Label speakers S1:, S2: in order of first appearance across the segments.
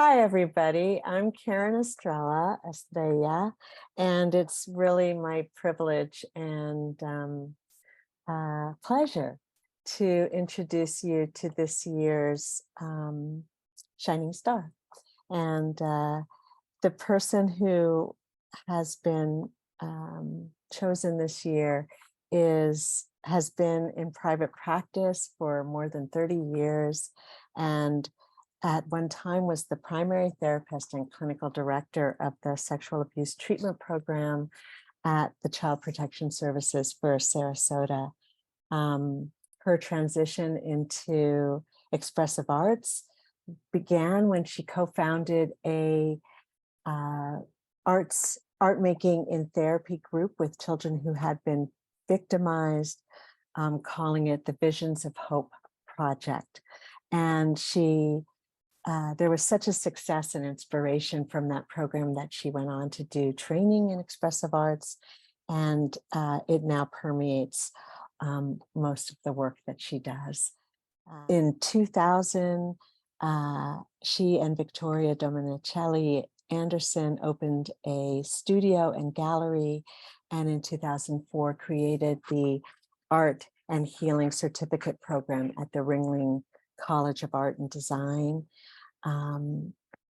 S1: Hi, everybody. I'm Karen Estrella, and it's really my privilege and pleasure to introduce you to this year's Shining Star. And the person who has been chosen this year has been in private practice for more than 30 years and at one time was the primary therapist and clinical director of the sexual abuse treatment program at the Child Protection Services for Sarasota. Her transition into expressive arts began when she co-founded a art making in therapy group with children who had been victimized, calling it the Visions of Hope Project. And there was such a success and inspiration from that program that she went on to do training in expressive arts, and it now permeates most of the work that she does. In 2000, she and Victoria Dominicelli Anderson opened a studio and gallery, and in 2004 created the Art and Healing Certificate Program at the Ringling College of Art and Design.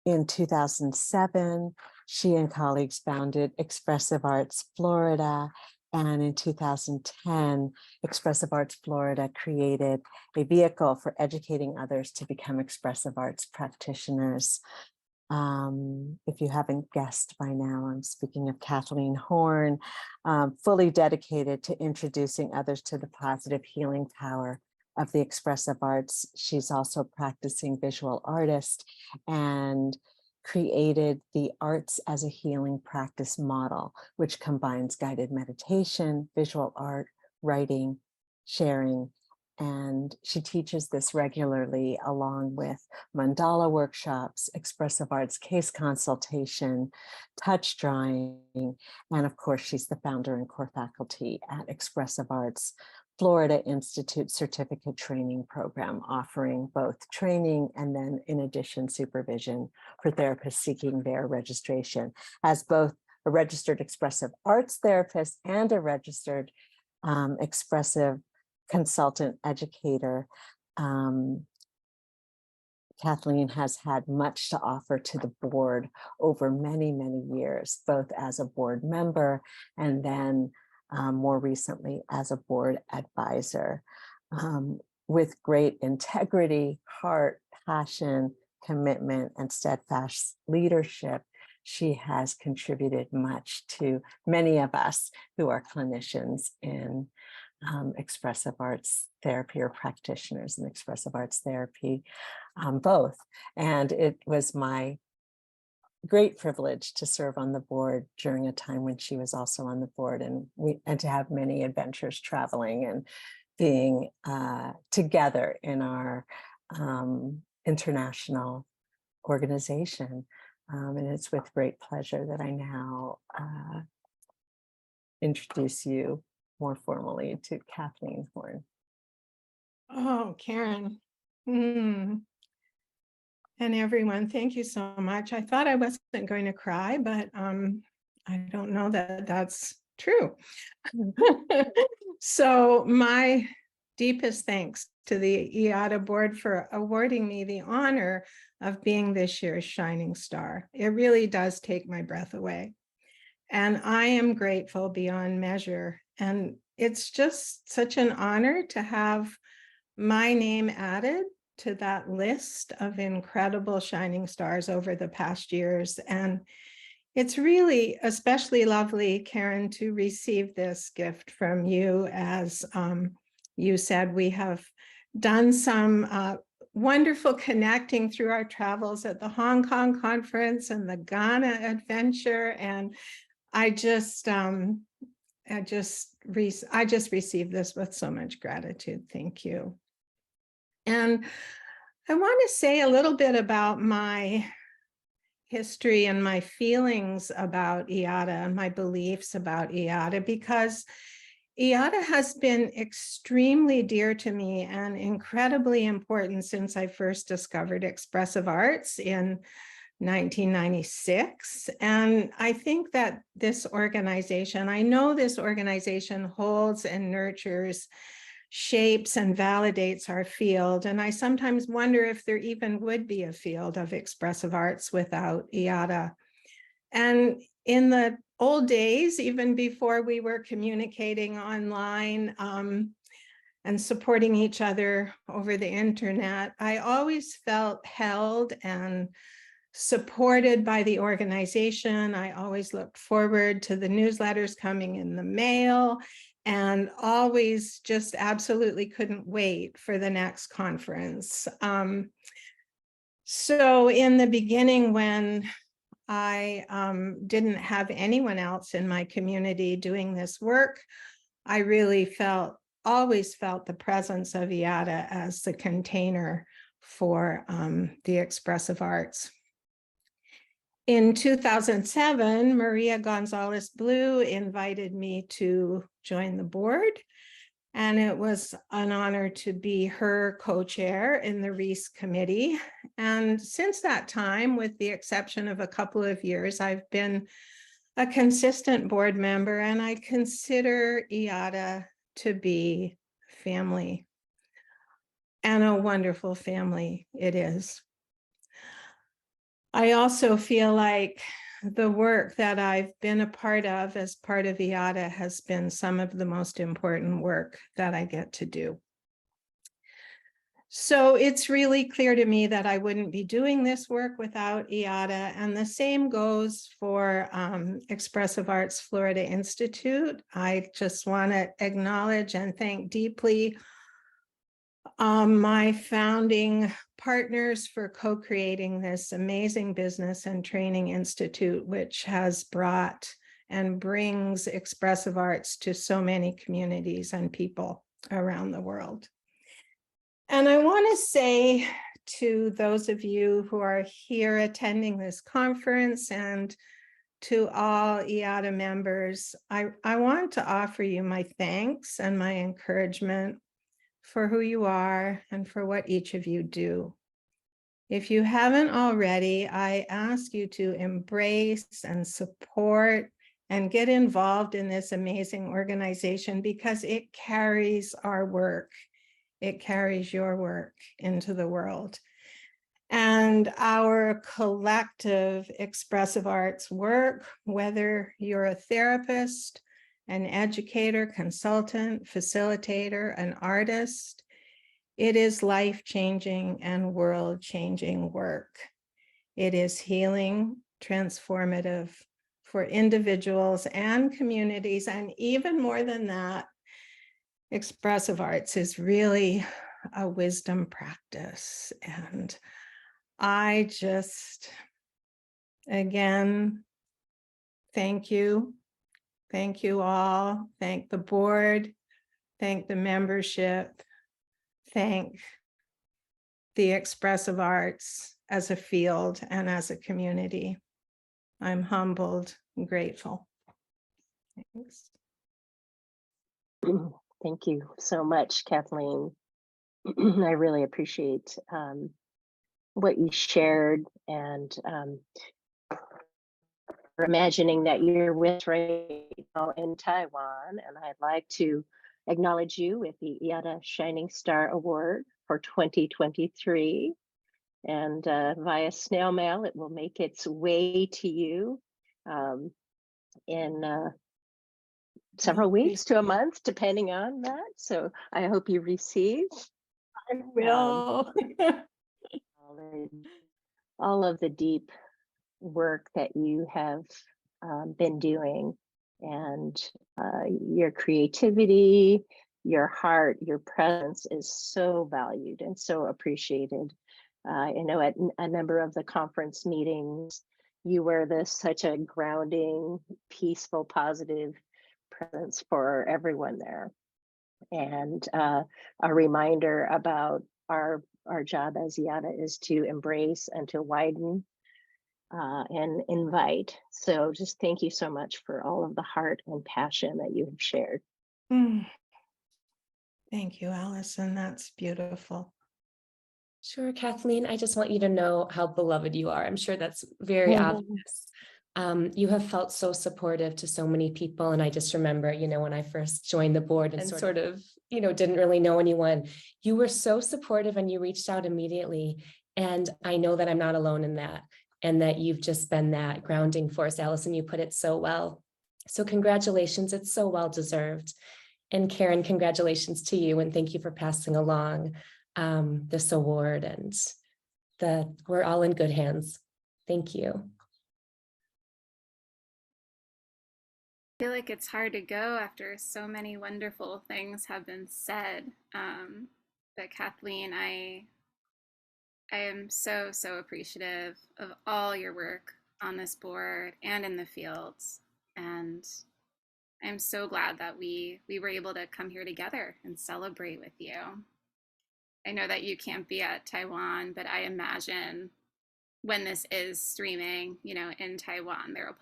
S1: In 2007, she and colleagues founded Expressive Arts Florida, and in 2010, Expressive Arts Florida created a vehicle for educating others to become expressive arts practitioners. If you haven't guessed by now, I'm speaking of Kathleen Horne, fully dedicated to introducing others to the positive healing power of the expressive arts. She's also practicing visual artist and created the Arts as a Healing Practice model, which combines guided meditation, visual art, writing, sharing. And she teaches this regularly along with mandala workshops, expressive arts case consultation, touch drawing, and of course, she's the founder and core faculty at Expressive Arts Florida Institute Certificate Training Program, offering both training and then in addition supervision for therapists seeking their registration. As both a registered expressive arts therapist and a registered expressive consultant educator, Kathleen has had much to offer to the board over many, many years, both as a board member and then more recently as a board advisor. With great integrity, heart, passion, commitment, and steadfast leadership, she has contributed much to many of us who are clinicians in expressive arts therapy or practitioners in expressive arts therapy, both. And it was my great privilege to serve on the board during a time when she was also on the board, and to have many adventures traveling and being together in our international organization. And it's with great pleasure that I now introduce you more formally to Kathleen Horne.
S2: Oh, Karen. And everyone, thank you so much. I thought I wasn't going to cry, but I don't know that that's true. So my deepest thanks to the IEATA board for awarding me the honor of being this year's Shining Star. It really does take my breath away. And I am grateful beyond measure. And it's just such an honor to have my name added to that list of incredible shining stars over the past years. And it's really especially lovely, Karen, to receive this gift from you. As you said, we have done some wonderful connecting through our travels at the Hong Kong conference and the Ghana adventure. And I just received this with so much gratitude. Thank you. And I want to say a little bit about my history and my feelings about IEATA and my beliefs about IEATA, because IEATA has been extremely dear to me and incredibly important since I first discovered expressive arts in 1996. And I think that I know this organization holds and nurtures, shapes and validates our field. And I sometimes wonder if there even would be a field of expressive arts without IEATA. And in the old days, even before we were communicating online and supporting each other over the internet, I always felt held and supported by the organization. I always looked forward to the newsletters coming in the mail and always just absolutely couldn't wait for the next conference. So in the beginning, when I didn't have anyone else in my community doing this work, I really always felt the presence of IEATA as the container for the expressive arts. In 2007, Maria Gonzalez Blue invited me to join the board, and it was an honor to be her co-chair in the Reese committee. And since that time, with the exception of a couple of years, I've been a consistent board member, and I consider IEATA to be family, and a wonderful family it is. I also feel like the work that I've been a part of as part of IEATA has been some of the most important work that I get to do. So it's really clear to me that I wouldn't be doing this work without IEATA, and the same goes for Expressive Arts Florida Institute. I just want to acknowledge and thank deeply my founding partners for co-creating this amazing business and training institute, which has brought and brings expressive arts to so many communities and people around the world. And I want to say to those of you who are here attending this conference and to all IEATA members, I want to offer you my thanks and my encouragement for who you are and for what each of you do. If you haven't already, I ask you to embrace and support and get involved in this amazing organization, because it carries our work. It carries your work into the world. And our collective expressive arts work, whether you're a therapist, an educator, consultant, facilitator, an artist, it is life-changing and world-changing work. It is healing, transformative for individuals and communities. And even more than that, expressive arts is really a wisdom practice. And I just, again, thank you. Thank you all. Thank the board. Thank the membership. Thank the expressive arts as a field and as a community. I'm humbled and grateful. Thanks.
S3: Thank you so much, Kathleen. I really appreciate what you shared, and imagining that you're with right now in Taiwan. And I'd like to acknowledge you with the IEATA Shining Star Award for 2023. And via snail mail, it will make its way to you in several weeks to a month, depending on that. So I hope you receive.
S2: I will.
S3: All of the deep work that you have been doing, and your creativity, your heart, your presence is so valued and so appreciated. I know at a number of the conference meetings, you were such a grounding, peaceful, positive presence for everyone there. And a reminder about our job as IEATA is to embrace and to widen and invite. So just thank you so much for all of the heart and passion that you have shared.
S2: Thank you, Allison. That's beautiful.
S4: Sure, Kathleen, I just want you to know how beloved you are. I'm sure that's very obvious. You have felt so supportive to so many people. And I just remember, when I first joined the board and sort of, didn't really know anyone, you were so supportive and you reached out immediately. And I know that I'm not alone in that, and that you've just been that grounding force. Allison, you put it so well. So congratulations, it's so well deserved. And Karen, congratulations to you, and thank you for passing along this award, and we're all in good hands. Thank you.
S5: I feel like it's hard to go after so many wonderful things have been said. But Kathleen, I am so appreciative of all your work on this board and in the fields. And I'm so glad that we were able to come here together and celebrate with you. I know that you can't be at Taiwan, but I imagine when this is streaming, in Taiwan, there will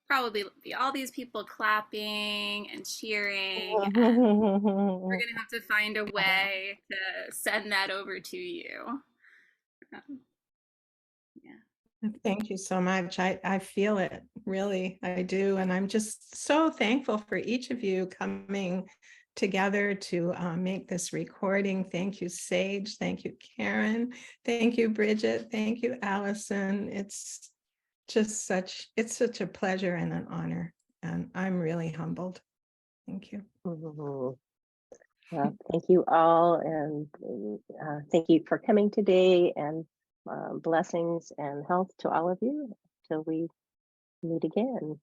S5: probably be all these people clapping and cheering. And we're gonna have to find a way to send that over to you. Yeah.
S2: Thank you so much. I feel it, really, I do. And I'm just so thankful for each of you coming together to make this recording. Thank you, Sage. Thank you, Karen. Thank you, Bridget. Thank you, Allison. It's just such a pleasure and an honor. And I'm really humbled. Thank you.
S3: Well, thank you all, and thank you for coming today, and blessings and health to all of you till we meet again.